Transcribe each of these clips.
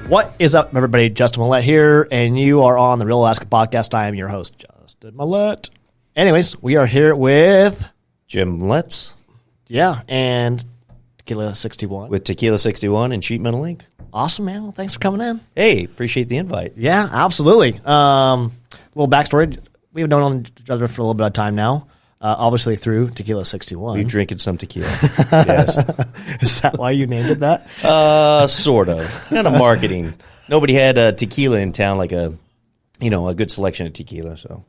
What is up, everybody? Justin Millette here, and you are on the Real Alaska Podcast. I am your host, Justin Millette. Anyways, we are here with Jim Letts. Yeah, and Tequila 61. With Tequila 61 and Sheet Metal Inc. Awesome, man. Well, thanks for coming in. Hey, appreciate the invite. Yeah, absolutely. Little backstory. We've known each other for a little bit of time now, obviously through Tequila 61. We're drinking some tequila. Yes. Is that why you named it that? Sort of. Kind of marketing. Nobody had tequila in town, like a good selection of tequila, so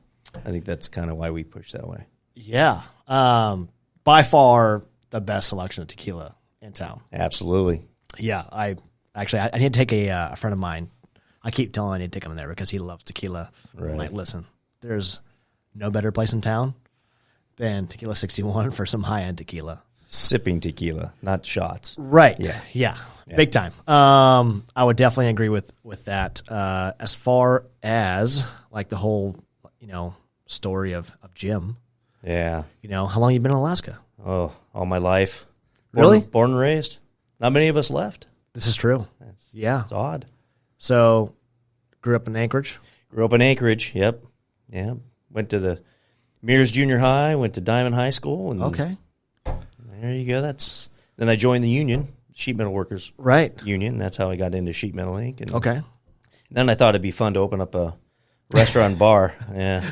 I think that's kind of why we push that way. Yeah. By far the best selection of tequila in town. Absolutely. Yeah, I need to take a friend of mine. I keep telling him I need to take him there because he loves tequila. Right. I'm like, listen, there's no better place in town than Tequila 61 for some high-end tequila. Sipping tequila, not shots. Right. Yeah. Big time. I would definitely agree with that. As far as like the whole, story of Jim. Yeah. How long you been in Alaska? Oh, all my life. Really? Born and raised. Not many of us left. This is true. It's odd. So, grew up in Anchorage? Grew up in Anchorage, yep. Yeah. Went to the Mears Junior High, went to Diamond High School. And Okay. There you go. Then I joined the union, Sheet Metal Workers Union. That's how I got into Sheet Metal Inc. And Okay. then I thought it'd be fun to open up a restaurant bar. Yeah.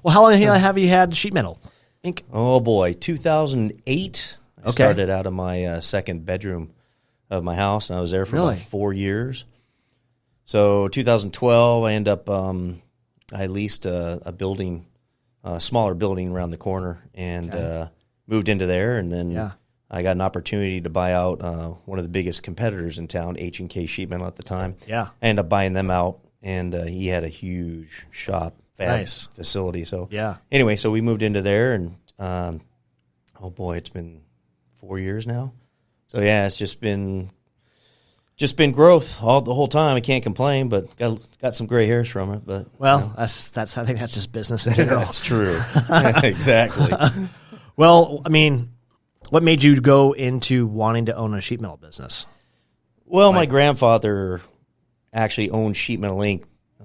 Well, how long have you had Sheet Metal Inc.? Oh, boy. 2008, I started out of my second bedroom of my house, and I was there for about 4 years. So 2012, I ended up, I leased a building, a smaller building around the corner, and moved into there, and then I got an opportunity to buy out one of the biggest competitors in town, H&K Sheet Metal at the time. Yeah. I ended up buying them out, and he had a huge shop, facility. So anyway, so we moved into there, and oh boy, it's been 4 years now. So yeah, it's just been growth the whole time. I can't complain, but got some gray hairs from it. But that's I think that's just business in general. That's true. Exactly. Well, I mean, what made you go into wanting to own a sheet metal business? Well, my grandfather actually owned Sheet Metal Inc.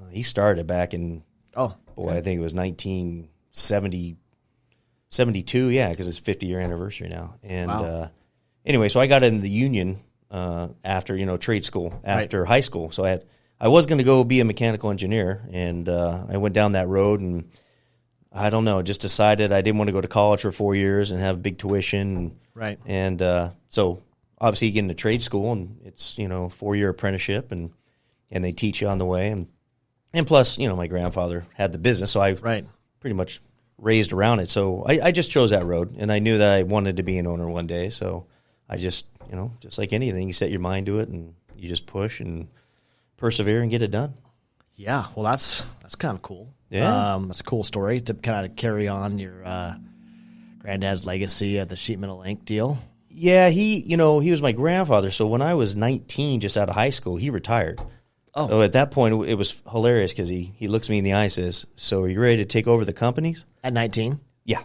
He started back in I think it was 1972. Yeah, because it's 50-year anniversary now. And anyway, so I got in the union after trade school after high school. So I was going to go be a mechanical engineer, and I went down that road, and I don't know, just decided I didn't want to go to college for 4 years and have big tuition. Right. And so obviously you get into trade school, and it's 4-year apprenticeship, and they teach you on the way, and plus my grandfather had the business, so I pretty much raised around it. So I just chose that road, and I knew that I wanted to be an owner one day. So I just just like anything, you set your mind to it, and you just push and persevere and get it done. Yeah, well, that's kind of cool. Yeah, that's a cool story to kind of carry on your granddad's legacy of the Sheet Metal Inc. deal. Yeah, he was my grandfather. So when I was 19, just out of high school, he retired. Oh, so at that point, it was hilarious because he looks me in the eye and says, "So are you ready to take over the companies?" At 19? Yeah.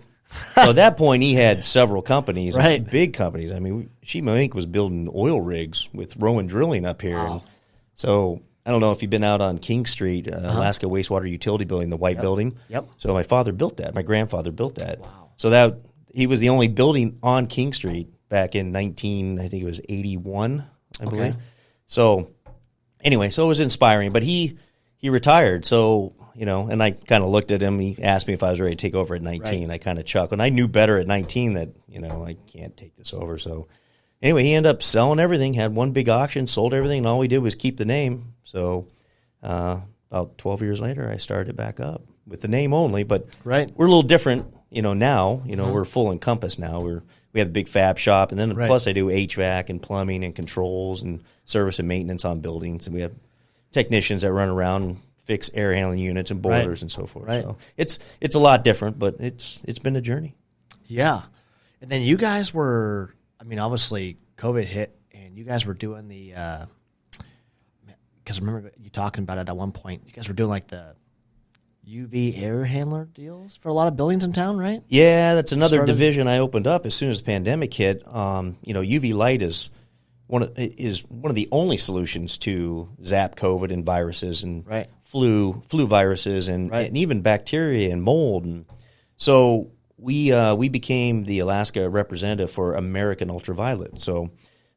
So at that point, he had several companies, big companies. I mean, Sheet Metal Inc. was building oil rigs with Rowan Drilling up here. Wow. And so I don't know if you've been out on King Street, Alaska Wastewater Utility Building, the white building. Yep. So my father built that. My grandfather built that. Wow. So he was the only building on King Street back in 1981, I believe. So anyway, so it was inspiring. But he retired, so and I kind of looked at him. He asked me if I was ready to take over at 19. I kind of chuckled. And I knew better at 19 that I can't take this over. So anyway, he ended up selling everything. Had one big auction, sold everything, and all we did was keep the name. So about 12 years later, I started back up with the name only. But we're a little different, now. We're full encompass now. We have a big fab shop, and then plus I do HVAC and plumbing and controls and service and maintenance on buildings. And we have technicians that run around and fix air handling units and boilers and so forth. So it's a lot different, but it's been a journey. Yeah. And then you guys were, obviously COVID hit, and you guys were doing the because I remember you talking about it at one point. You guys were doing like the UV air handler deals for a lot of buildings in town, right? Yeah, that's another division I opened up as soon as the pandemic hit. UV light is one of the only solutions to zap COVID and viruses and right. flu viruses and, right. and even bacteria and mold. And so we became the Alaska representative for American Ultraviolet. So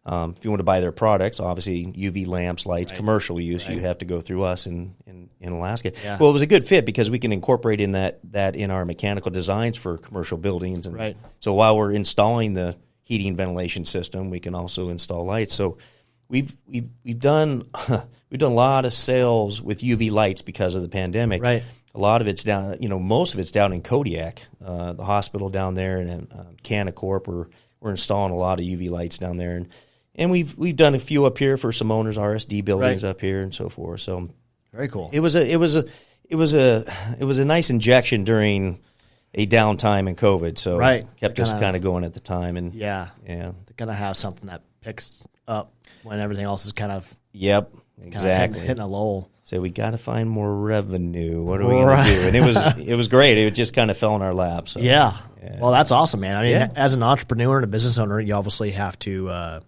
if you want to buy their products, obviously UV lamps, lights, right. commercial use, right. you have to go through us in Alaska. Yeah. Well, it was a good fit because we can incorporate in that in our mechanical designs for commercial buildings. And right. so while we're installing the heating and ventilation system, we can also install lights. So we've done a lot of sales with UV lights because of the pandemic. Right. A lot of it's down, most of it's down in Kodiak, the hospital down there, and Canacorp. We're installing a lot of UV lights down there, and we've done a few up here for some owners, RSD buildings right. up here, and so forth. So very cool. It was a nice injection during a downtime in COVID. So right. kept us kind of going at the time, and yeah, to kind of have something that picks up when everything else is kind of exactly hitting a lull. So we got to find more revenue. What are we going to do? And it was great. It just kind of fell in our lap. So yeah. Well, that's awesome, man. I mean, Yeah. as an entrepreneur and a business owner, you obviously have to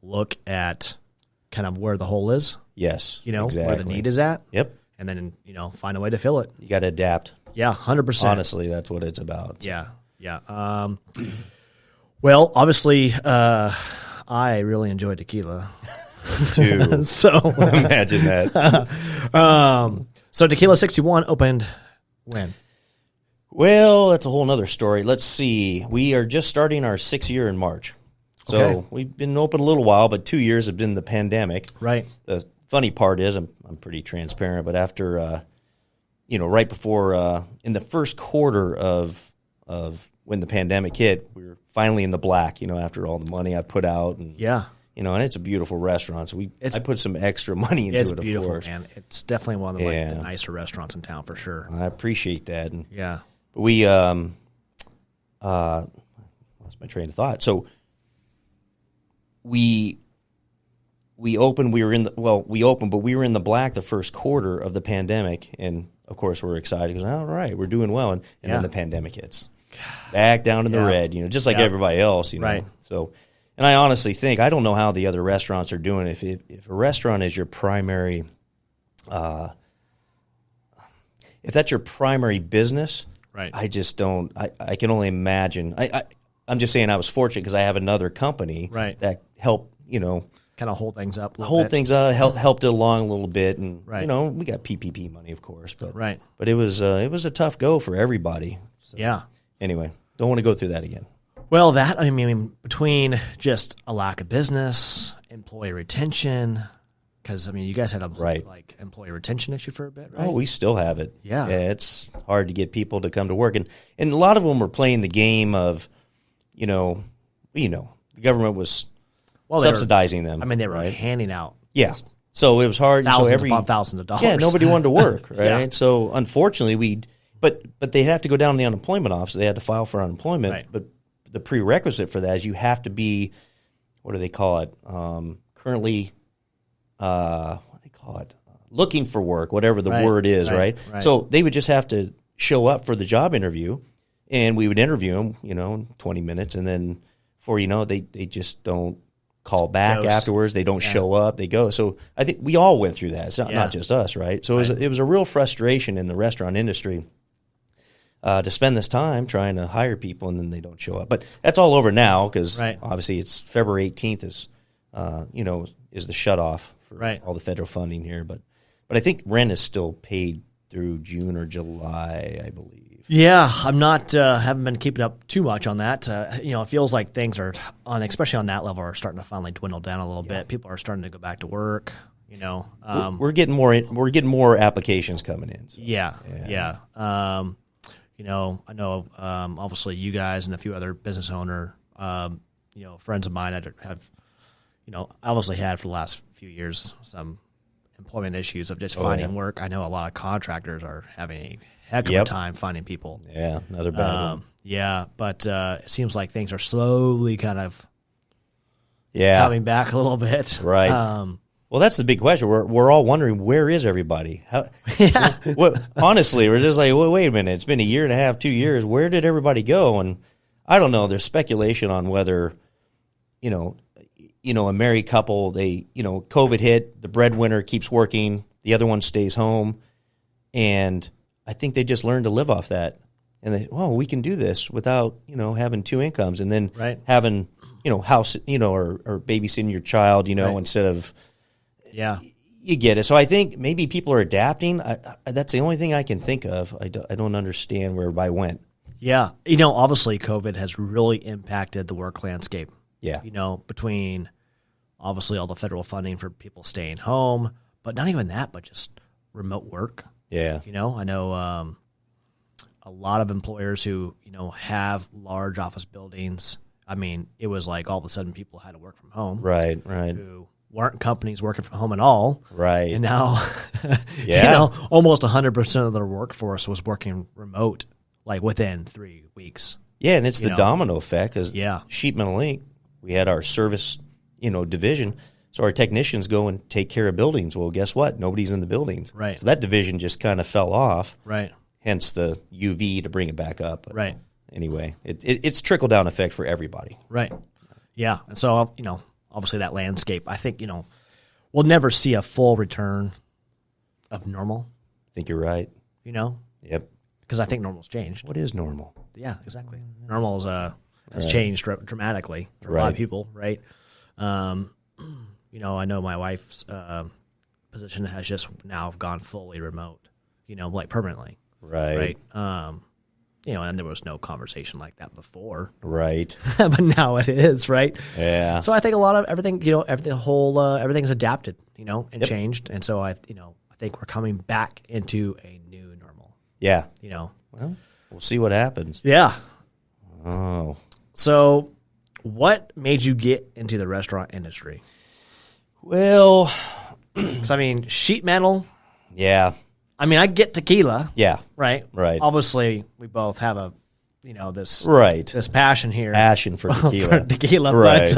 look at kind of where the hole is. Yes, where the exactly. need is at. Yep. And then find a way to fill it. You got to adapt. Yeah, 100%. Honestly, that's what it's about. So. Yeah. Well, obviously, I really enjoy tequila. Too. So imagine that. So Tequila 61 opened when? Well, that's a whole nother story. Let's see. We are just starting our 6th year in March. So okay. We've been open a little while, but 2 years have been the pandemic. Right. The funny part is I'm pretty transparent, but after right before in the first quarter of when the pandemic hit, we were finally in the black, after all the money I put out, and and it's a beautiful restaurant. So I put some extra money into it, of beautiful, course. Man. It's definitely one of the nicer restaurants in town for sure. I appreciate that. And yeah. But we lost my train of thought. So we opened. We opened, but we were in the black the first quarter of the pandemic, and of course we're excited because all right, we're doing well, and then the pandemic hits, back down in the red, just like everybody else, Right. So, and I honestly think I don't know how the other restaurants are doing. If a restaurant is your primary, if that's your primary business, right? I just don't. I can only imagine. I'm just saying I was fortunate because I have another company that helped, kind of hold things up. Helped it along a little bit, and we got PPP money, of course, but but it was a tough go for everybody. So, yeah. Anyway, don't want to go through that again. Well, between just a lack of business, employee retention, because you guys had a employee retention issue for a bit, right? Oh, we still have it. Yeah, it's hard to get people to come to work, and a lot of them were playing the game of, the government was subsidizing them. They were handing out. Yeah. So it was hard. Thousands of dollars. Yeah, nobody wanted to work, right? Yeah. So unfortunately, but they have to go down to the unemployment office. They had to file for unemployment. Right. But the prerequisite for that is you have to be, what do they call it? Currently, what do they call it? Looking for work, whatever the word is, right? So they would just have to show up for the job interview, and we would interview them, in 20 minutes, and then before you know it, they just don't call back afterwards. They don't show up. They go. So I think we all went through that. It's not just us, right? So it was a real frustration in the restaurant industry to spend this time trying to hire people and then they don't show up. But that's all over now because obviously it's February 18th is the shutoff for all the federal funding here. But I think rent is still paid through June or July, I believe. Yeah, I'm not haven't been keeping up too much on that. It feels like things are especially on that level, are starting to finally dwindle down a little bit. People are starting to go back to work. We're getting more applications coming in. So. Yeah. I know obviously you guys and a few other business owner, friends of mine that have, obviously had for the last few years some employment issues of just finding work. I know a lot of contractors are having a heck of a time finding people. Yeah, another bad one. Yeah, but it seems like things are slowly kind of coming back a little bit. Right. Well, that's the big question. We're all wondering, where is everybody? Honestly, we're just like, wait a minute. It's been a year and a half, 2 years. Where did everybody go? And I don't know. There's speculation on whether, a married couple, they, COVID hit, the breadwinner keeps working, the other one stays home. And I think they just learned to live off that. And they, we can do this without, having two incomes, and then having, house, or babysitting your child, instead of, you get it. So I think maybe people are adapting. That's the only thing I can think of. I don't understand where everybody went. Yeah. Obviously COVID has really impacted the work landscape. Yeah. Between obviously all the federal funding for people staying home, but not even that, but just remote work. Yeah. I know a lot of employers who, have large office buildings. I mean, it was like all of a sudden people had to work from home. Right. Who weren't companies working from home at all. Right. And now, almost 100% of their workforce was working remote, like within 3 weeks. Yeah, and it's the domino effect. Because Sheet Metal Inc., we had our service, division. So our technicians go and take care of buildings. Well, guess what? Nobody's in the buildings. Right. So that division just kind of fell off. Right. Hence the UV to bring it back up. But right. Anyway, it's trickle-down effect for everybody. Right. Yeah. And so, obviously that landscape, I think, we'll never see a full return of normal. I think you're right. Yep. Because I think normal's changed. What is normal? Yeah, exactly. Normal has changed dramatically for a lot of people, right? I know my wife's position has just now gone fully remote, like permanently. Right. And there was no conversation like that before. Right. But now it is, right? Yeah. So I think a lot of everything, everything's adapted, and changed. And so I think we're coming back into a new normal. Yeah. Well, we'll see what happens. Yeah. Oh. So what made you get into the restaurant industry? Well, sheet metal. Yeah. I get tequila. Yeah. Right. Right. Obviously, we both have a, this this passion here. Passion for tequila. Right.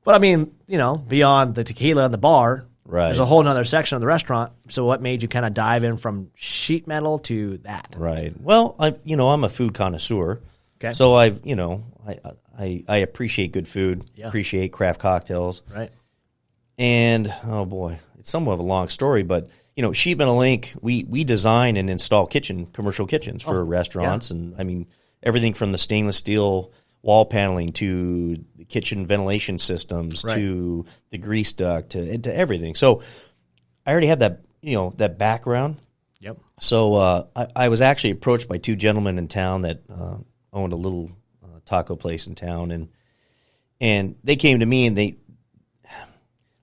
But beyond the tequila and the bar, there's a whole nother section of the restaurant. So what made you kind of dive in from sheet metal to that? Right. Well, I'm a food connoisseur. Okay. So I appreciate good food, appreciate craft cocktails. Right. And, oh boy, it's somewhat of a long story, but, Sheet Metal Inc., we design and install commercial kitchens for restaurants. Yeah. And, everything from the stainless steel wall paneling to the kitchen ventilation systems to the grease duct to everything. So I already have that, that background. Yep. So I was actually approached by two gentlemen in town that owned a little taco place in town, and they came to me, and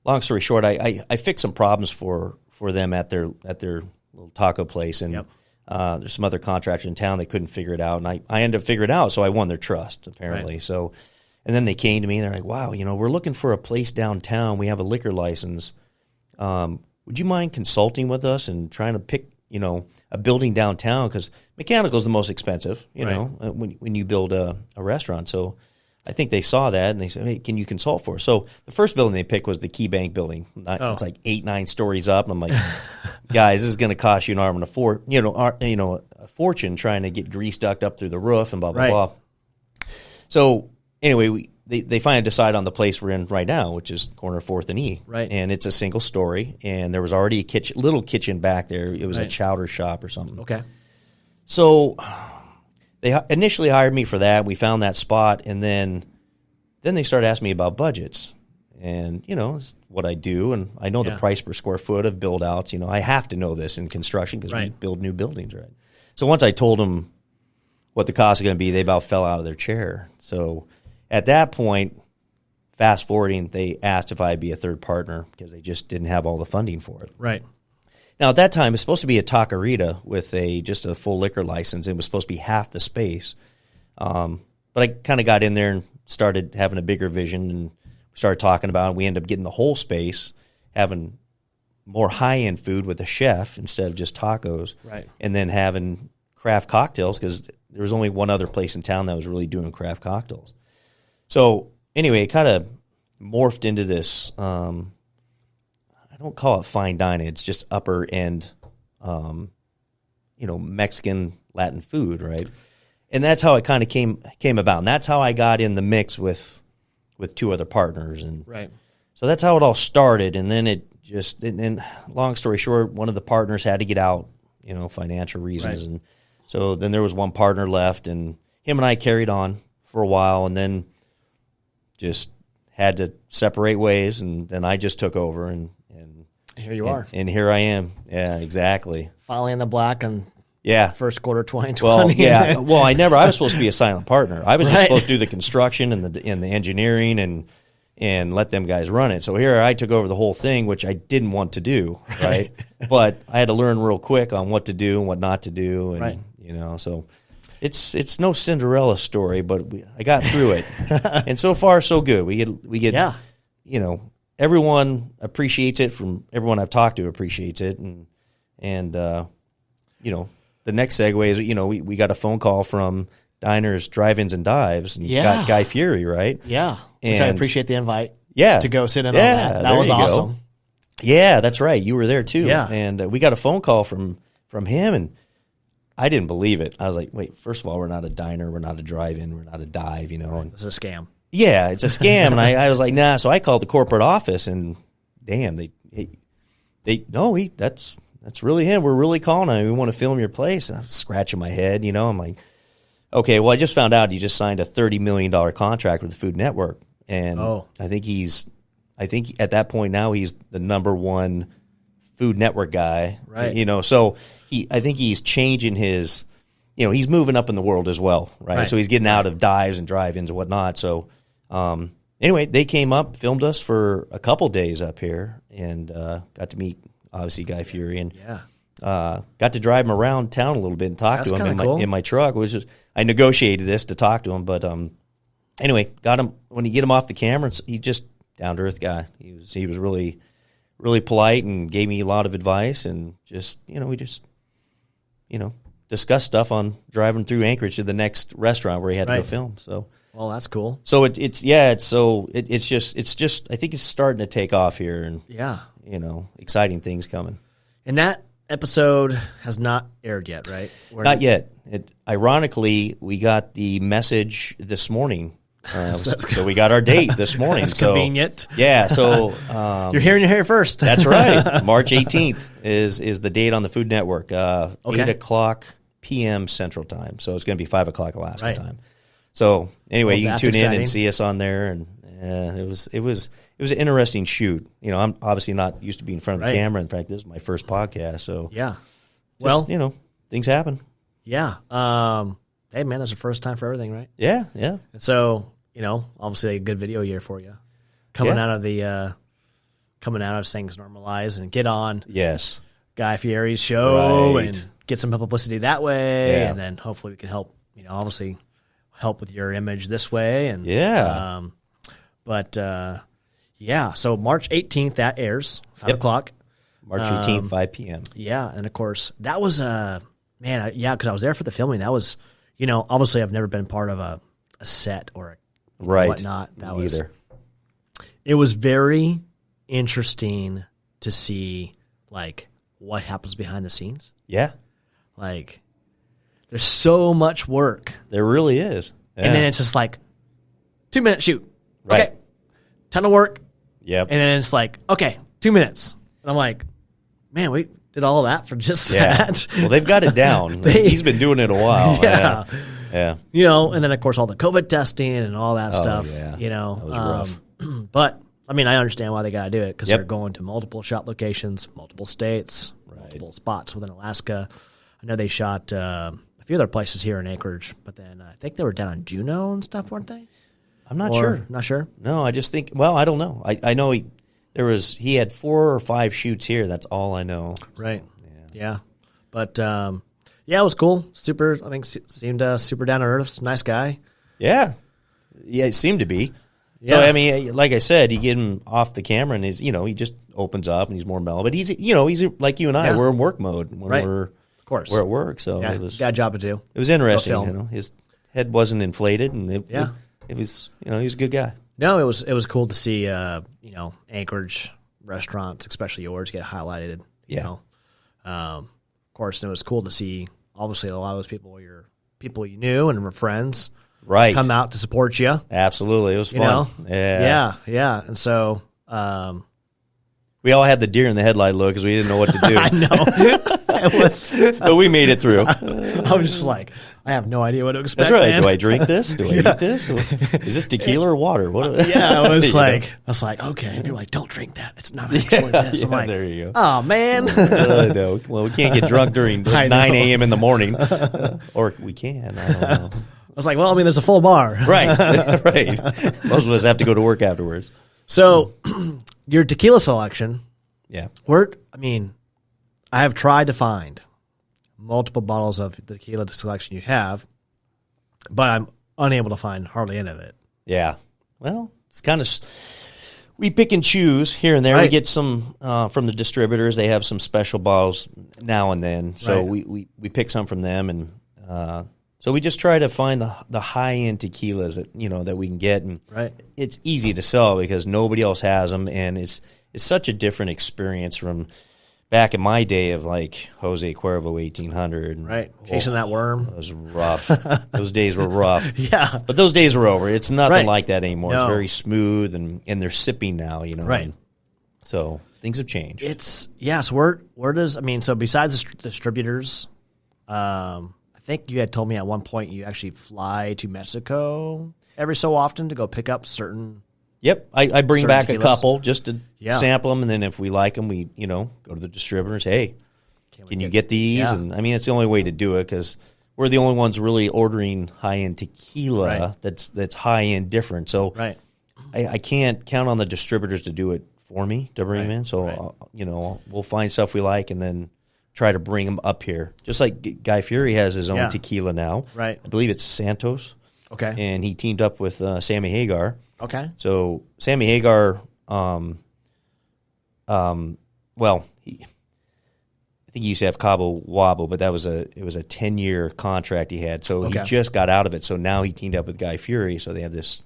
long story short, I fixed some problems for them at their little taco place, and there's some other contractors in town, they couldn't figure it out, and I ended up figuring it out, so I won their trust apparently. Right. So, and then they came to me, and they're like, "Wow, we're looking for a place downtown. We have a liquor license. Would you mind consulting with us and trying to pick a building downtown, because mechanical is the most expensive, when you build a restaurant." So I think they saw that, and they said, "Hey, can you consult for us?" So the first building they picked was the Key Bank building. It's like 8-9 stories up, and I'm like, "Guys, this is going to cost you an arm and a fortune trying to get grease duct up through the roof and blah blah blah." So anyway, they finally decide on the place we're in right now, which is corner 4th and E. Right. And it's a single story, and there was already a little kitchen back there. It was a chowder shop or something. Okay. So they initially hired me for that. We found that spot, and then they started asking me about budgets. And, it's what I do, and I know the price per square foot of build-outs. I have to know this in construction because we build new buildings, right? So once I told them what the cost is going to be, they about fell out of their chair. So at that point, fast forwarding, they asked if I'd be a third partner because they just didn't have all the funding for it. Right. Now, at that time, it's supposed to be a taqueria with just a full liquor license. It was supposed to be half the space. But I kind of got in there and started having a bigger vision, and started talking about it. We ended up getting the whole space, having more high-end food with a chef instead of just tacos. Right. And then having craft cocktails, because there was only one other place in town that was really doing craft cocktails. So anyway, it kind of morphed into this, I don't call it fine dining, it's just upper end, Mexican, Latin food, right? And that's how it kind of came about. And that's how I got in the mix with with 2 other partners, and Right. so that's how it all started. And then and long story short, one of the partners had to get out, financial reasons, and so then there was one partner left, and him and I carried on for a while, and then just had to separate ways, and then I just took over, and here you are. And here I am. Yeah, exactly. Finally in the black and first quarter 2020. Well, yeah. Well, I was supposed to be a silent partner. I was just supposed to do the construction and the engineering and let them guys run it. So here I took over the whole thing, which I didn't want to do, right? But I had to learn real quick on what to do and what not to do, and so it's no Cinderella story, but I got through it, and so far so good. We get everyone appreciates it. From everyone I've talked to appreciates it, and the next segue is we got a phone call from Diners, Drive-Ins, and Dives, and got Guy Fieri, right? Yeah, which I appreciate the invite. Yeah, to go sit in on that. That was awesome. Go. Yeah, that's right. You were there too. Yeah, and we got a phone call from him, and I didn't believe it. I was like, wait, first of all, we're not a diner, we're not a drive-in, we're not a dive, And it's a scam. Yeah, it's a scam, and I was like, nah. So I called the corporate office, and damn, that's really him. We're really calling him. We want to film your place. And I'm scratching my head, I'm like, okay, well, I just found out he just signed a $30 million contract with the Food Network, and I think at that point now he's the #1 Food Network guy, right? So I think he's changing his, he's moving up in the world as well, right? So he's getting out of dives and drive-ins and whatnot. So anyway, they came up, filmed us for a couple days up here, and got to meet obviously Guy Fieri, and got to drive him around town a little bit and talk to him in my truck. It was just, I negotiated this to talk to him, but anyway, got him when you get him off the camera. He just down to earth guy. He was really, really polite and gave me a lot of advice, and just we just discussed stuff on driving through Anchorage to the next restaurant where he had to go film. So. Well, that's cool. So it's just I think it's starting to take off here, and exciting things coming. And that episode has not aired yet, right? Not yet. Ironically, we got the message this morning. So we got our date this morning. That's convenient. Yeah. So you're hearing it here first. That's right. March 18th is the date on the Food Network. 8:00 p.m. Central Time. So it's going to be 5:00 Alaska time. So anyway, you can tune in and see us on there, and it was an interesting shoot. I'm obviously not used to being in front of the camera. In fact, this is my first podcast. So things happen. Yeah. Hey man, there's a first time for everything, right? Yeah. And so obviously a good video year for you, coming out of things normalize and get on. Yes. Guy Fieri's show and get some publicity that way, and then hopefully we can help. Obviously. Help with your image this way, and so March 18th that airs 5:00. March 18th, 5 p.m. Yeah, and of course that was because I was there for the filming. That was obviously I've never been part of a set or whatnot. That was either. It was very interesting to see what happens behind the scenes. Yeah, there's so much work. There really is. Yeah. And then it's just 2-minute shoot. Right. Okay. Ton of work. Yep. And then it's okay, 2 minutes. And I'm like, man, we did all of that for just that. Well, they've got it down. He's been doing it a while. Yeah. Yeah. And then of course all the COVID testing and all that stuff. Yeah. That was rough. But I understand why they got to do it, because they're going to multiple shot locations, multiple states, multiple spots within Alaska. I know they shot a few other places here in Anchorage, but then I think they were down in Juneau and stuff, weren't they? I'm not sure. Not sure? No, I just think, I don't know. I know he had 4 or 5 shoots here. That's all I know. Right. Yeah. But, it was cool. Super, seemed super down to earth. Nice guy. Yeah. Yeah, it seemed to be. Yeah. So, like I said, you get him off the camera and he just opens up and he's more mellow. But he's like you and I, we're in work mode when we're at work. So it was got a job to do. It was interesting. His head wasn't inflated, and it was he was a good guy. No, it was cool to see Anchorage restaurants, especially yours, get highlighted. Of course, it was cool to see. Obviously, a lot of those people were people you knew and were friends. right, come out to support you. Absolutely, it was fun. You know? Yeah. And so we all had the deer in the headlight look because we didn't know what to do. I know. It was, but we made it through. I was just like, I have no idea what to expect. That's right. Man. Do I drink this? Do I eat this? Is this tequila or water? What? Yeah, I was like, okay. People are like, don't drink that. It's not actually this. I'm like, there you go. Oh man. No. Well, we can't get drunk during 9 a.m. in the morning, or we can. I don't know. I was like, well, I mean, there's a full bar. Right. Right. Most of us have to go to work afterwards. So, your tequila selection. Yeah. I have tried to find multiple bottles of the tequila selection you have, but I'm unable to find hardly any of it. Yeah. Well, it's kind of, we pick and choose here and there. Right. We get some from the distributors. They have some special bottles now and then. So we pick some from them. And so we just try to find the high-end tequilas that we can get. And it's easy to sell because nobody else has them. And it's such a different experience from back in my day of like Jose Cuervo 1800. Right. Chasing that worm. It was rough. Those days were rough. Yeah. But those days are over. It's nothing like that anymore. No. It's very smooth and they're sipping now, Right. And so things have changed. So where does, so besides the distributors, I think you had told me at one point you actually fly to Mexico every so often to go pick up certain. Yep, I bring back tequilas. a couple just to sample them, and then if we like them, we go to the distributor and say, "Hey, can you get these?" Yeah. And it's the only way to do it because we're the only ones really ordering high end tequila that's high end different. So I can't count on the distributors to do it for me to bring them in. So we'll find stuff we like and then try to bring them up here. Just like Guy Fieri has his own tequila now. Right, I believe it's Santos. Okay, and he teamed up with Sammy Hagar. Okay. So Sammy Hagar, I think he used to have Cabo Wabo, but it was a 10-year contract he had. So he just got out of it. So now he teamed up with Guy Fieri. So they have this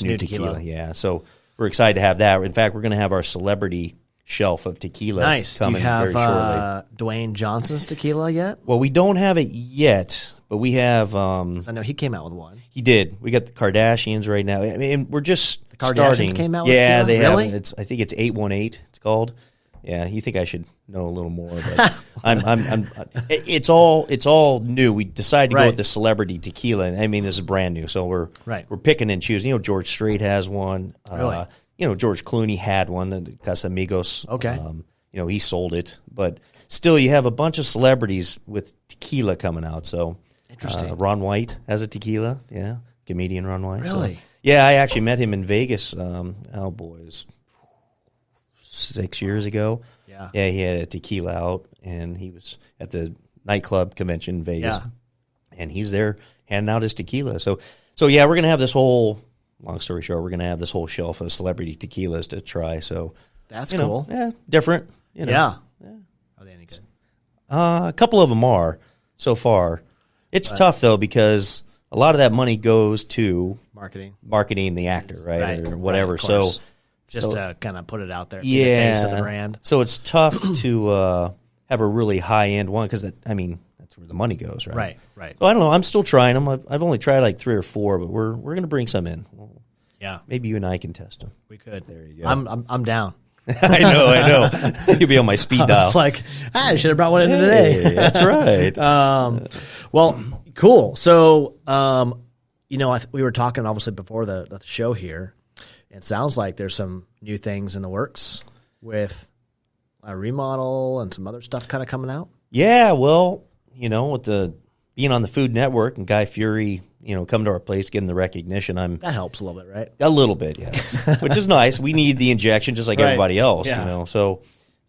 new tequila. Yeah. So we're excited to have that. In fact, we're going to have our celebrity shelf of tequila. Nice. Coming Do you have very shortly. Dwayne Johnson's tequila yet? Well, we don't have it yet. But we have. I know he came out with one. He did. We got the Kardashians right now. We're just the Kardashians starting. Came out with tequila? They really? have. I think it's 818. It's called. Yeah, you think I should know a little more, but it's all new. We decided to go with the celebrity tequila, and this is brand new, so we're picking and choosing. George Strait has one. Really? George Clooney had one. The Casamigos. Okay. He sold it, but still, you have a bunch of celebrities with tequila coming out. So. Interesting. Ron White has a tequila. Yeah, comedian Ron White. Really? So, yeah, I actually met him in Vegas. It was 6 years ago. Yeah. Yeah, he had a tequila out, and he was at the nightclub convention in Vegas. Yeah. And he's there handing out his tequila. So yeah, we're gonna have this whole. Long story short, we're gonna have this whole shelf of celebrity tequilas to try. So that's cool. Yeah, different. Yeah. Are they any good? A couple of them are so far. It's tough, though, because a lot of that money goes to marketing the actor, right? Or whatever. So just to kind of put it out there, yeah, the face of the brand. So it's tough to have a really high-end one because, that's where the money goes, right? Right. So I don't know. I'm still trying them. I've only tried like 3 or 4, but we're going to bring some in. Yeah. Maybe you and I can test them. We could. There you go. I'm down. I know. You'll be on my speed dial. It's like, I should have brought one in today. That's right. Well, cool. So, we were talking obviously before the show here. It sounds like there's some new things in the works with a remodel and some other stuff kind of coming out. Yeah, well, with the being on the Food Network and Guy Fieri, coming to our place, getting the recognition, that helps a little bit, right? A little bit, yes, which is nice. We need the injection just like everybody else, So,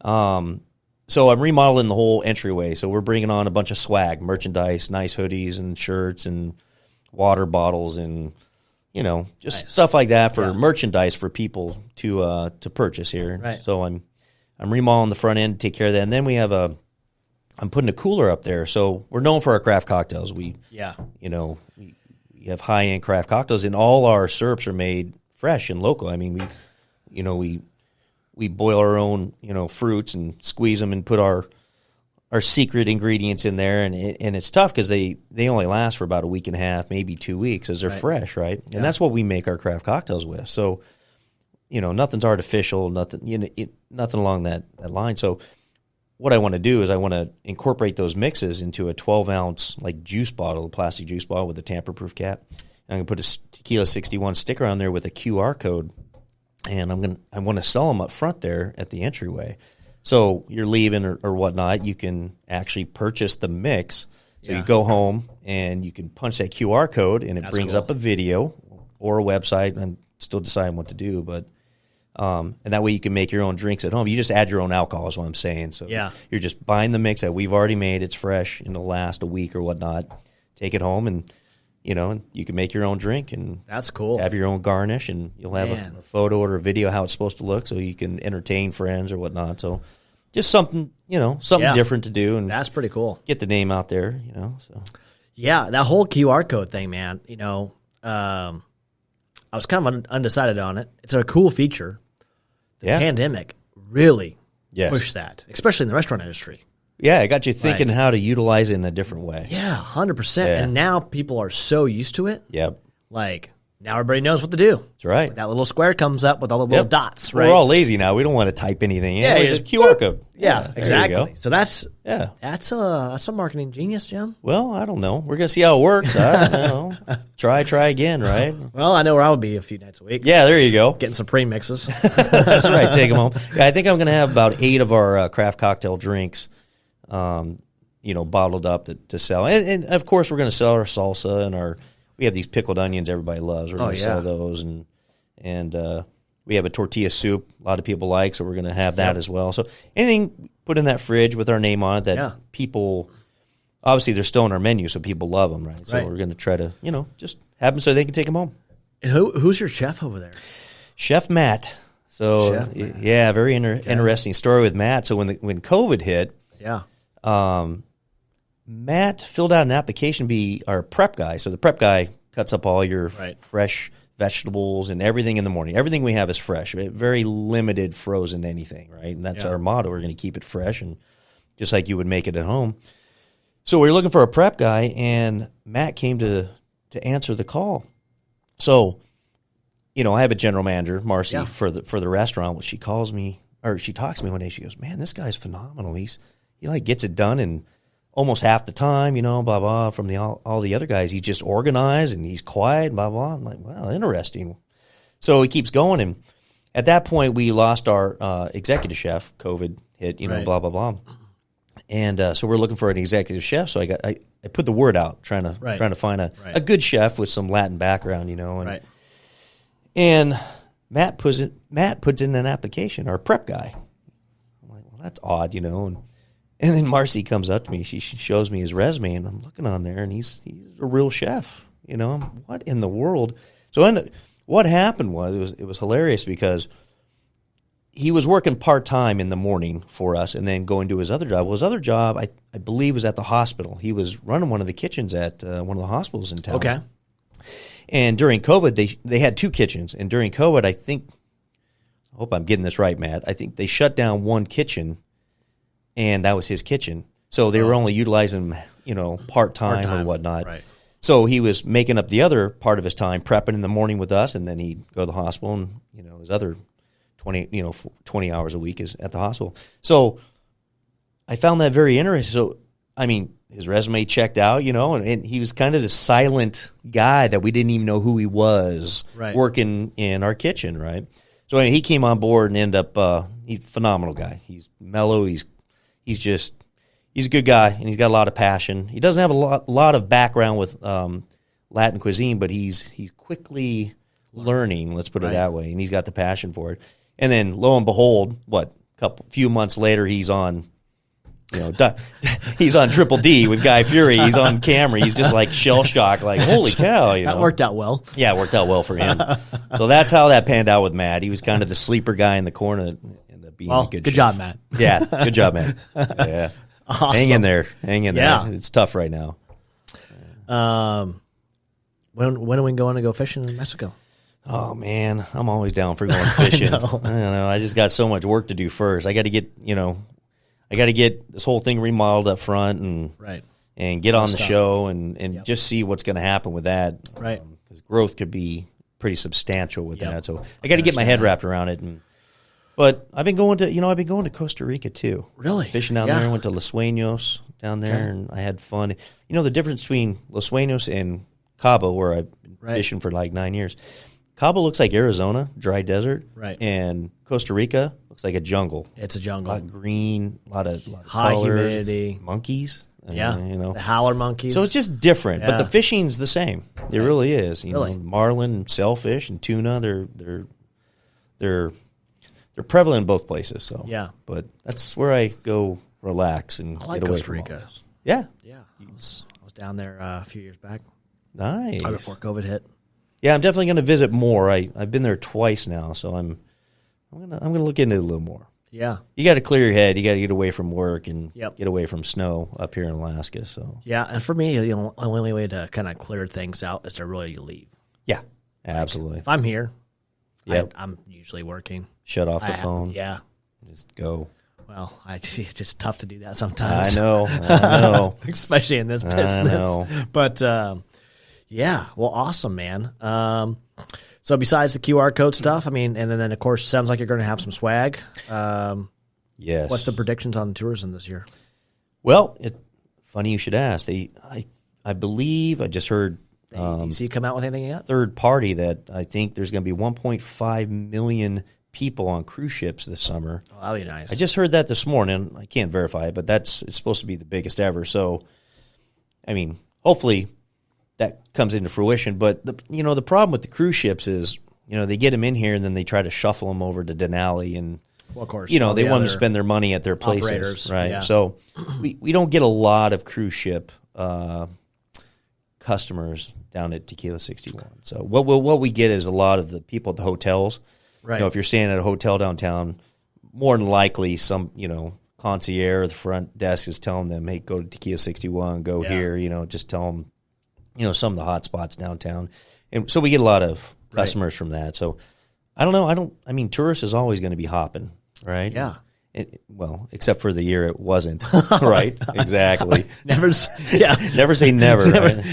so I'm remodeling the whole entryway. So we're bringing on a bunch of swag, merchandise, nice hoodies and shirts and water bottles and just stuff like that for merchandise for people to purchase here. Right. So I'm remodeling the front end to take care of that, and then we have I'm putting a cooler up there. So we're known for our craft cocktails. We have high-end craft cocktails, and all our syrups are made fresh and local. We boil our own, fruits and squeeze them and put our our secret ingredients in there, and it's tough because they only last for about a week and a half, maybe 2 weeks, as they're fresh, right? And that's what we make our craft cocktails with. So, nothing's artificial, nothing nothing along that line. So, what I want to do is I want to incorporate those mixes into a 12-ounce like juice bottle, a plastic juice bottle with a tamper-proof cap. And I'm going to put a Tequila 61 sticker on there with a QR code, and I want to sell them up front there at the entryway. So you're leaving or whatnot, you can actually purchase the mix. So you go home and you can punch that QR code, and it brings up a video or a website. I'm still deciding what to do, but and that way you can make your own drinks at home. You just add your own alcohol is what I'm saying. So you're just buying the mix that we've already made. It's fresh, and it'll last a week or whatnot. Take it home, and you can make your own drink, and that's cool. Have your own garnish, and you'll have a photo or a video how it's supposed to look, so you can entertain friends or whatnot. So just something, something different to do, and that's pretty cool. Get the name out there, So yeah, that whole QR code thing, man. I was kind of undecided on it. It's a cool feature. The pandemic really pushed that, especially in the restaurant industry. Yeah, it got you thinking how to utilize it in a different way. Yeah, 100%. Yeah. And now people are so used to it. Yep. Like, now everybody knows what to do. That's right. Like that little square comes up with all the little dots, right? We're all lazy now. We don't want to type anything in. Yeah, just QR code. Yeah, exactly. So that's a marketing genius, Jim. Well, I don't know. We're going to see how it works. I don't know. Try again, right? Well, I know where I would be a few nights a week. Yeah, there you go. Getting some pre-mixes. That's right. Take them home. Yeah, I think I'm going to have about 8 of our craft cocktail drinks bottled up to sell. And of course, we're going to sell our salsa and we have these pickled onions everybody loves. We're going to sell those. And we have a tortilla soup a lot of people like, so we're going to have that as well. So anything put in that fridge with our name on it that people, obviously they're still on our menu, so people love them, right? So we're going to try to, just have them so they can take them home. And who's your chef over there? Chef Matt. So, Chef Matt. Yeah, very interesting story with Matt. So when COVID hit, Matt filled out an application to be our prep guy. So the prep guy cuts up all your fresh vegetables and everything in the morning. Everything we have is fresh. Very limited frozen anything, right? And that's our motto. We're going to keep it fresh, and just like you would make it at home. So we were looking for a prep guy, and Matt came to answer the call. So, I have a general manager, Marcy, for the restaurant. When she calls me, or she talks to me one day, she goes, "Man, this guy's phenomenal. He gets it done in almost half the time, blah, blah, from all the other guys. He's just organized and he's quiet, blah, blah." I'm like, wow, interesting. So he keeps going. And at that point, we lost our executive chef. COVID hit, blah, blah, blah. And so we're looking for an executive chef. So I put the word out, trying to find a good chef with some Latin background, And Matt puts in an application, our prep guy. I'm like, well, that's odd, And then Marcy comes up to me. She shows me his resume, and I'm looking on there, and he's a real chef. What in the world? So what happened was it was hilarious because he was working part-time in the morning for us and then going to his other job. Well, his other job, I believe, was at the hospital. He was running one of the kitchens at one of the hospitals in town. Okay. And during COVID, they had 2 kitchens. And during COVID, I hope I'm getting this right, Matt, I think they shut down one kitchen, and that was his kitchen. So they were only utilizing him, part-time or whatnot. Right. So he was making up the other part of his time, prepping in the morning with us, and then he'd go to the hospital, and, his other 20 hours a week is at the hospital. So I found that very interesting. So, his resume checked out, and he was kind of the silent guy that we didn't even know who he was working in our kitchen, right? So he came on board and ended up, he's a phenomenal guy. He's mellow. He's a good guy, and he's got a lot of passion. He doesn't have a lot of background with Latin cuisine, but he's quickly learning, let's put it that way, and he's got the passion for it. And then lo and behold, few months later, he's on he's on Triple D with Guy Fieri. He's on camera. He's just like shell shocked, like, holy cow. That worked out well. Yeah, it worked out well for him. So that's how that panned out with Matt. He was kind of the sleeper guy in the corner. Being a good job, Matt. Yeah, good job, Matt. Yeah. Awesome. Hang in there. It's tough right now. When are we going to go fishing in Mexico? Oh, man, I'm always down for going fishing. I don't know. I just got so much work to do first. I got to get, I got to get this whole thing remodeled up front and get on the show and just see what's going to happen with that. Right. Because growth could be pretty substantial with that. So I got to get my head wrapped around it. But I've been going to Costa Rica too. Really? Fishing down there. I went to Los Sueños down there, and I had fun. You know, the difference between Los Sueños and Cabo, where I've been fishing for like 9 years. Cabo looks like Arizona, dry desert. Right. And Costa Rica looks like a jungle. It's a jungle. A lot of green, a lot of high colors, humidity. monkeys. Yeah. The howler monkeys. So it's just different, but the fishing's the same. It really is. You Really? know, marlin, and sailfish, and tuna, they're prevalent in both places. So but that's where I go relax and I like get away Costa from Rica. all this. Yeah. I was down there a few years back. Nice. Right before COVID hit. Yeah, I'm definitely going to visit more. I've been there twice now, so I'm gonna look into it a little more. Yeah. You got to clear your head. You got to get away from work and Yep. get away from snow up here in Alaska. So Yeah, and for me, the only way to kind of clear things out is to really leave. yeah, absolutely. If I'm here, Yep. I'm usually working. Shut off the phone. Yeah. Just go. Well, it's just tough to do that sometimes. I know. Especially in this business. I know. But yeah, well, awesome, man. So besides the QR code stuff, I mean, and then of course, sounds like you're going to have some swag. Yes. What's the predictions on tourism this year? Well, funny you should ask. I believe I just heard DC come out with anything yet? third party that I think there's going to be 1.5 million people on cruise ships this summer. Oh, that'd be nice. I just heard that this morning. I can't verify it, but it's supposed to be the biggest ever. So, I mean, hopefully that comes into fruition. But the problem with the cruise ships is, they get them in here and then they try to shuffle them over to Denali, and well, of course, they want them to spend their money at their places, right? Yeah. So we don't get a lot of cruise ship customers down at Tequila 61. So what we get is a lot of the people at the hotels. Right. If you're staying at a hotel downtown, more than likely some concierge or the front desk is telling them, hey, go to Tequila 61, go here. Just tell them some of the hot spots downtown, and so we get a lot of customers from that. So I don't know. I mean, tourists is always going to be hopping, right? Yeah. Well, except for the year it wasn't, right? Exactly. Never say never. Right?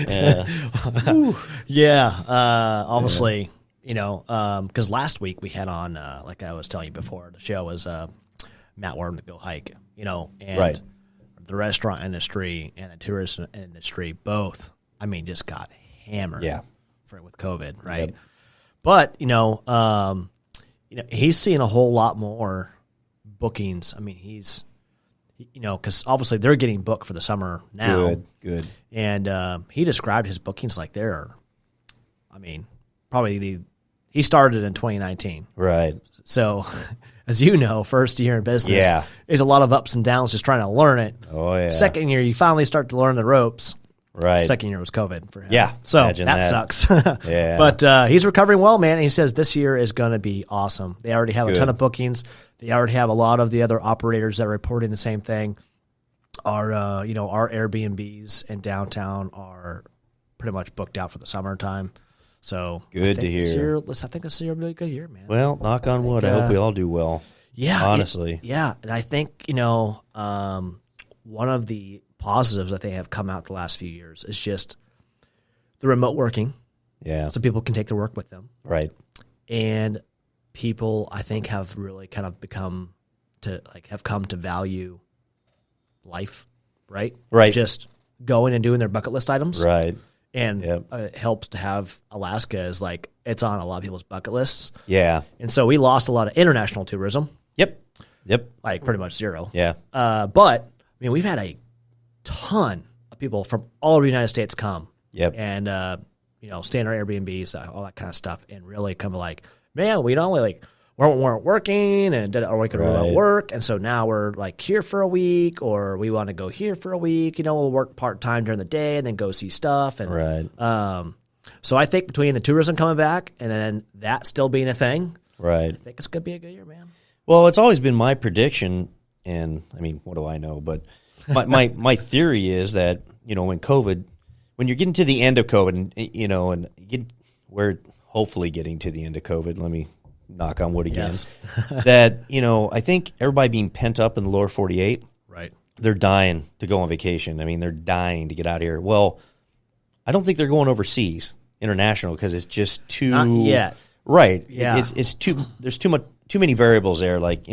Yeah. Obviously, because last week we had on, like I was telling you before, the show was Matt Worm, the Go Hike, and the restaurant industry and the tourist industry both, I mean, just got hammered with COVID, right? Yep. But, he's seeing a whole lot more bookings. I mean, because obviously they're getting booked for the summer now. Good. And he described his bookings like probably he started in 2019. Right. So, as you know, first year in business, there's a lot of ups and downs just trying to learn it. Oh, yeah. Second year, you finally start to learn the ropes. Right. Second year was COVID for him. Yeah. So that sucks. Yeah. But he's recovering well, man. And he says this year is going to be awesome. They already have a ton of bookings. They already have a lot of the other operators that are reporting the same thing. Our Airbnbs in downtown are pretty much booked out for the summertime. So good to hear. I think this is a really good year, man. Well, knock on wood. I hope we all do well. Yeah. Honestly. And I think, one of the positives that they have come out the last few years is just the remote working. Yeah. So people can take their work with them. Right. And people, I think, have really kind of come to value life, right? Right. Just going and doing their bucket list items. Right. And it helps to have Alaska as it's on a lot of people's bucket lists. Yeah. And so we lost a lot of international tourism. Yep. Pretty much zero. Yeah. But, I mean, we've had a ton of people from all over the United States come. Yep. And, stay in our Airbnbs, all that kind of stuff, and really come man, we don't only weren't working or we could remote work, and so now we're here for a week, or we want to go here for a week. We'll work part-time during the day and then go see stuff. And so I think between the tourism coming back and then that still being a thing, I think it's going to be a good year, man. Well, it's always been my prediction, and I mean, what do I know? But my theory is that when you're getting to the end of COVID, and we're hopefully getting to the end of COVID. Let me knock on wood again. Yes. That I think everybody being pent up in the lower 48, they're dying to go on vacation. I mean, they're dying to get out of here. Well, I don't think they're going overseas, international, because it's just too. Not yet. Right. Yeah. It's too. There's too many variables there, like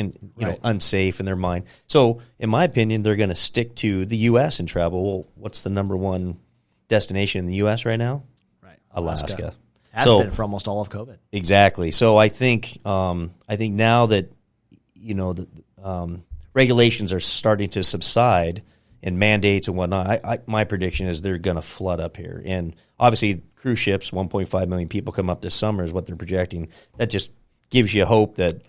unsafe in their mind. So, in my opinion, they're going to stick to the U.S. and travel. Well, what's the number one destination in the U.S. right now? Right. Alaska. Has been for almost all of COVID. Exactly. So I think now that the regulations are starting to subside and mandates and whatnot, my prediction is they're going to flood up here. And obviously, cruise ships, 1.5 million people come up this summer is what they're projecting. That just gives you hope that,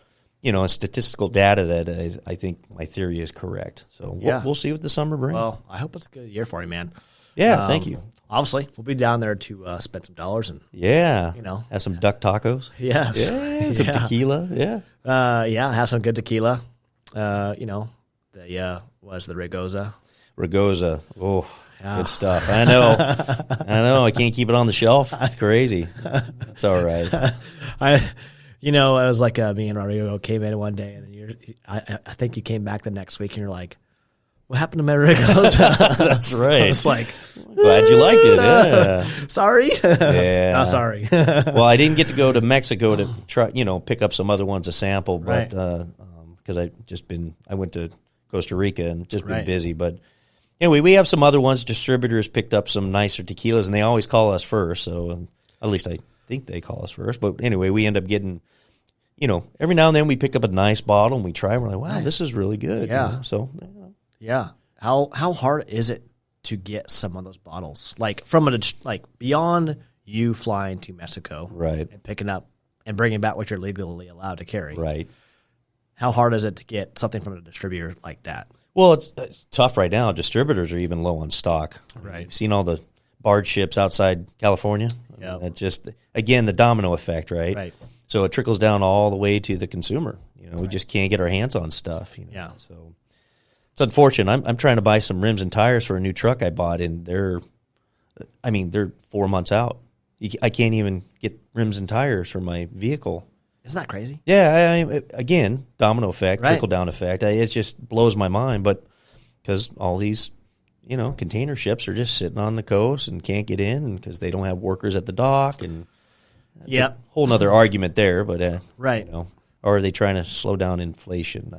statistical data that I think my theory is correct. So we'll see what the summer brings. Well, I hope it's a good year for you, man. Yeah, thank you. Obviously, we'll be down there to spend some dollars and have some duck tacos. Yes, some tequila. Have some good tequila. The Ragosa. Ragosa. Oh, good stuff. I know. I can't keep it on the shelf. It's crazy. It's all right. It was like me and Rodrigo came in one day, and I think you came back the next week, and you're like, "What happened to my Ragosa?" That's right. I was like, glad you liked it. Yeah. Sorry. Yeah. No, sorry. Well, I didn't get to go to Mexico to try, pick up some other ones to sample, but because I went to Costa Rica and just been busy. But anyway, we have some other ones. Distributors picked up some nicer tequilas, and they always call us first. So at least I think they call us first. But anyway, we end up getting, every now and then we pick up a nice bottle and we try. And we're like, wow, this is really good. Yeah. So. Yeah. How hard is it to get some of those bottles? Like beyond you flying to Mexico, right, and picking up and bringing back what you're legally allowed to carry, right? How hard is it to get something from a distributor like that? Well, it's tough right now. Distributors are even low on stock. Right. You've seen all the barge ships outside California. Yeah. It's just again the domino effect, right? Right. So it trickles down all the way to the consumer. We just can't get our hands on stuff. Yeah. So. It's unfortunate. I'm trying to buy some rims and tires for a new truck I bought, and they're 4 months out. I can't even get rims and tires for my vehicle. Isn't that crazy? Yeah, again, domino effect, right. trickle-down effect. It just blows my mind, but because all these, container ships are just sitting on the coast and can't get in because they don't have workers at the dock, and that's a whole other argument there, but right. Or are they trying to slow down inflation?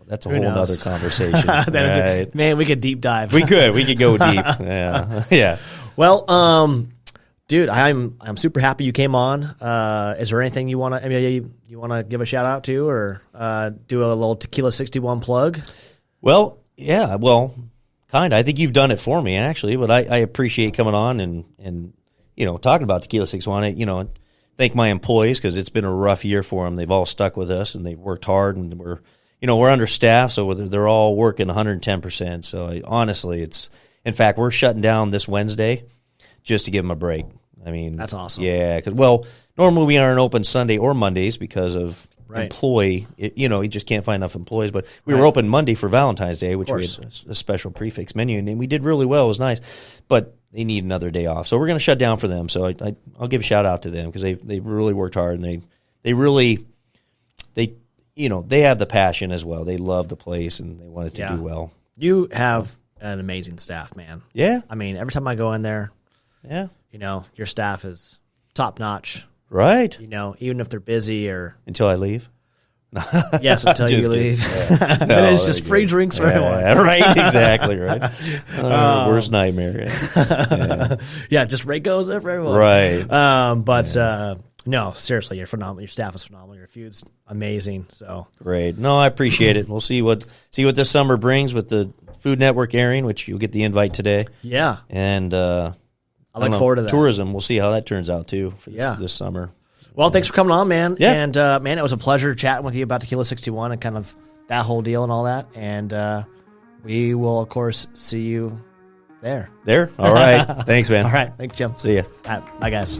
That's a whole other conversation. Right? Man, we could deep dive. We could go deep. Yeah. Well, dude, I'm super happy you came on. Is there anything you want to give a shout out to, or do a little Tequila 61 plug? Well, yeah. Well, kind of. I think you've done it for me actually, but I appreciate coming on and talking about Tequila 61. Thank my employees because it's been a rough year for them. They've all stuck with us and they've worked hard, and we're understaffed, so they're all working 110%. So honestly, in fact, we're shutting down this Wednesday just to give them a break. I mean, that's awesome. Yeah, because normally we aren't open Sunday or Mondays because of employee. You just can't find enough employees. But we were open Monday for Valentine's Day, which we had a special prefix menu, and we did really well. It was nice, but they need another day off, so we're going to shut down for them. So I'll give a shout out to them because they really worked hard, and they really. They have the passion as well. They love the place, and they want it to do well. You have an amazing staff, man. Yeah. I mean, every time I go in there, your staff is top notch. Right. Even if they're busy or... Until I leave? Yes, until you leave. Yeah. No, and it's just free drinks for everyone. Right, exactly, right. Worst nightmare. Yeah, just rate goes up for everyone. Right. No, seriously, you're phenomenal. Your staff is phenomenal. Your food's amazing. So great. No, I appreciate it. We'll see what this summer brings with the Food Network airing, which you'll get the invite today. Yeah, and I look forward to that. Tourism. We'll see how that turns out too for this summer. Well, thanks for coming on, man. Yeah. And man, it was a pleasure chatting with you about Tequila 61 and kind of that whole deal and all that. And we will, of course, see you there. All right. Thanks, man. All right. Thanks, Jim. See ya. All right. Bye, guys.